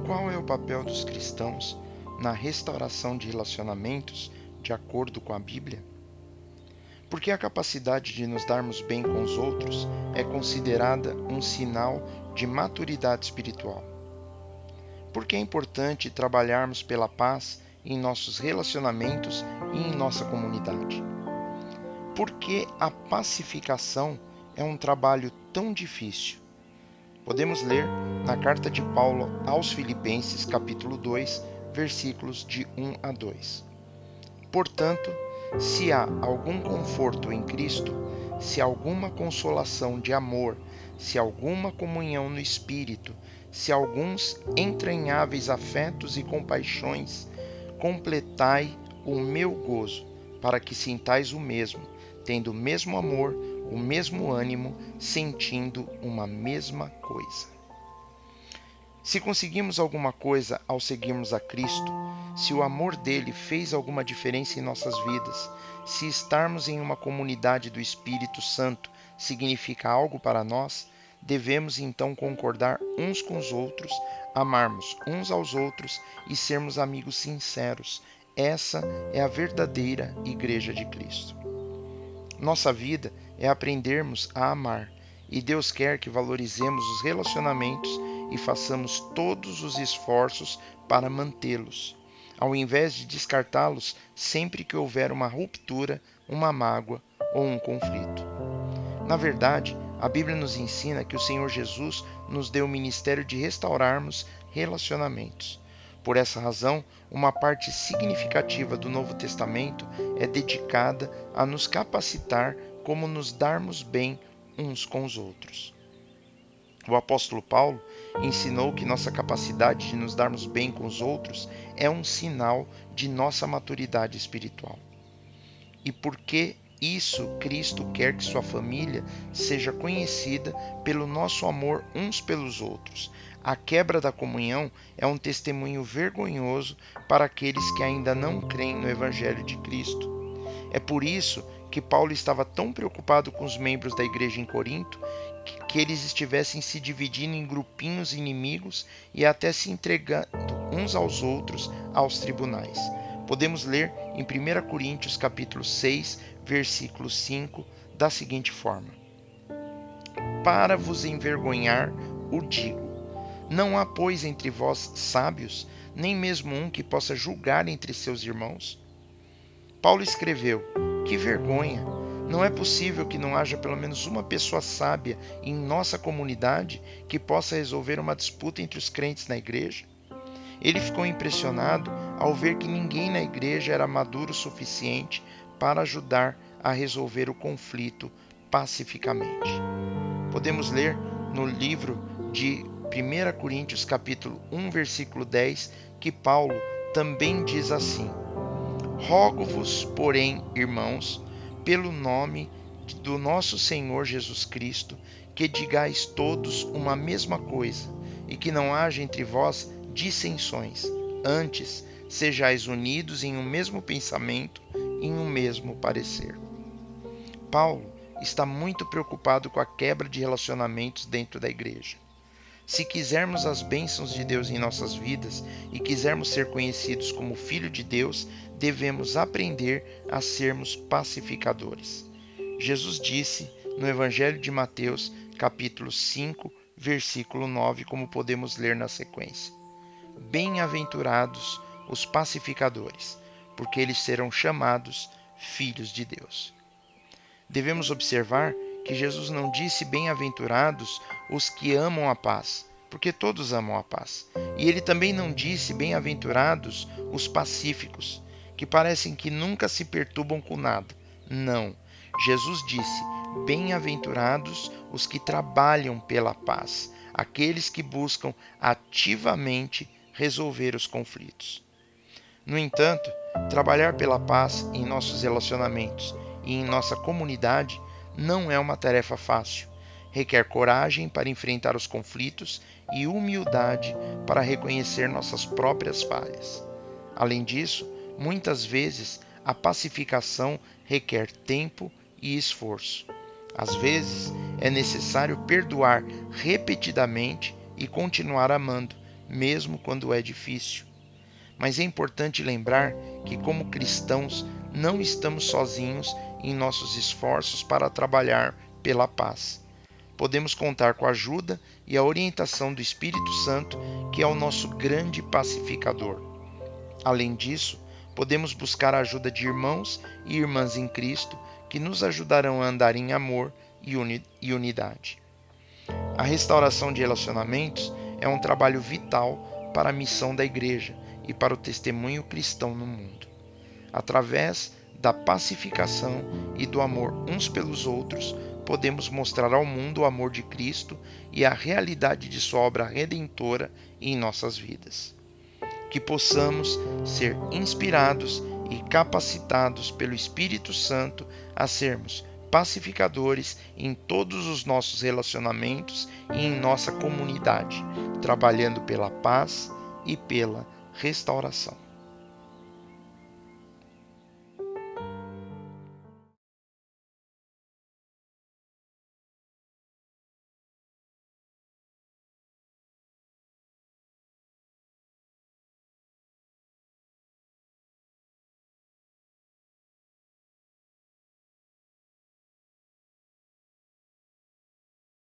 Qual é o papel dos cristãos na restauração de relacionamentos de acordo com a Bíblia? Porque a capacidade de nos darmos bem com os outros é considerada um sinal de maturidade espiritual. Porque é importante trabalharmos pela paz em nossos relacionamentos e em nossa comunidade. Porque a pacificação é um trabalho tão difícil. Podemos ler na carta de Paulo aos Filipenses, capítulo 2, versículos de 1 a 2. Portanto, se há algum conforto em Cristo, se há alguma consolação de amor, se há alguma comunhão no Espírito, se há alguns entranháveis afetos e compaixões, completai o meu gozo, para que sintais o mesmo, tendo o mesmo amor, o mesmo ânimo, sentindo uma mesma coisa. Se conseguimos alguma coisa ao seguirmos a Cristo, se o amor dele fez alguma diferença em nossas vidas, se estarmos em uma comunidade do Espírito Santo significa algo para nós, devemos então concordar uns com os outros, amarmos uns aos outros e sermos amigos sinceros. Essa é a verdadeira Igreja de Cristo. Nossa vida é aprendermos a amar, e Deus quer que valorizemos os relacionamentos e façamos todos os esforços para mantê-los, ao invés de descartá-los sempre que houver uma ruptura, uma mágoa ou um conflito. Na verdade, a Bíblia nos ensina que o Senhor Jesus nos deu o ministério de restaurarmos relacionamentos. Por essa razão, uma parte significativa do Novo Testamento é dedicada a nos capacitar como nos darmos bem uns com os outros. O apóstolo Paulo ensinou que nossa capacidade de nos darmos bem com os outros é um sinal de nossa maturidade espiritual. E porque isso, Cristo quer que sua família seja conhecida pelo nosso amor uns pelos outros. A quebra da comunhão é um testemunho vergonhoso para aqueles que ainda não creem no Evangelho de Cristo. É por isso que Paulo estava tão preocupado com os membros da igreja em Corinto, que eles estivessem se dividindo em grupinhos inimigos e até se entregando uns aos outros aos tribunais. Podemos ler em 1 Coríntios capítulo 6, versículo 5, da seguinte forma: Para vos envergonhar, o digo. Não há, pois, entre vós sábios, nem mesmo um que possa julgar entre seus irmãos? Paulo escreveu: Que vergonha! Não é possível que não haja pelo menos uma pessoa sábia em nossa comunidade que possa resolver uma disputa entre os crentes na igreja? Ele ficou impressionado ao ver que ninguém na igreja era maduro o suficiente para ajudar a resolver o conflito pacificamente. Podemos ler no livro de 1 Coríntios capítulo 1, versículo 10, que Paulo também diz assim: Rogo-vos, porém, irmãos, pelo nome do nosso Senhor Jesus Cristo, que digais todos uma mesma coisa, e que não haja entre vós dissensões. Antes, sejais unidos em um mesmo pensamento e em um mesmo parecer. Paulo está muito preocupado com a quebra de relacionamentos dentro da igreja. Se quisermos as bênçãos de Deus em nossas vidas e quisermos ser conhecidos como Filho de Deus, devemos aprender a sermos pacificadores. Jesus disse no Evangelho de Mateus, capítulo 5, versículo 9, como podemos ler na sequência: Bem-aventurados os pacificadores, porque eles serão chamados filhos de Deus. Devemos observar que Jesus não disse bem-aventurados os que amam a paz, porque todos amam a paz. E ele também não disse bem-aventurados os pacíficos, que parecem que nunca se perturbam com nada. Não. Jesus disse: bem-aventurados os que trabalham pela paz, aqueles que buscam ativamente resolver os conflitos. No entanto, trabalhar pela paz em nossos relacionamentos e em nossa comunidade não é uma tarefa fácil. Requer coragem para enfrentar os conflitos e humildade para reconhecer nossas próprias falhas. Além disso, muitas vezes a pacificação requer tempo e esforço. Às vezes, é necessário perdoar repetidamente e continuar amando, mesmo quando é difícil. Mas é importante lembrar que, como cristãos, não estamos sozinhos em nossos esforços para trabalhar pela paz. Podemos contar com a ajuda e a orientação do Espírito Santo, que é o nosso grande pacificador. Além disso, podemos buscar a ajuda de irmãos e irmãs em Cristo que nos ajudarão a andar em amor e unidade. A restauração de relacionamentos é um trabalho vital para a missão da Igreja e para o testemunho cristão no mundo. Através da pacificação e do amor uns pelos outros, podemos mostrar ao mundo o amor de Cristo e a realidade de sua obra redentora em nossas vidas. Que possamos ser inspirados e capacitados pelo Espírito Santo a sermos pacificadores em todos os nossos relacionamentos e em nossa comunidade, trabalhando pela paz e pela restauração.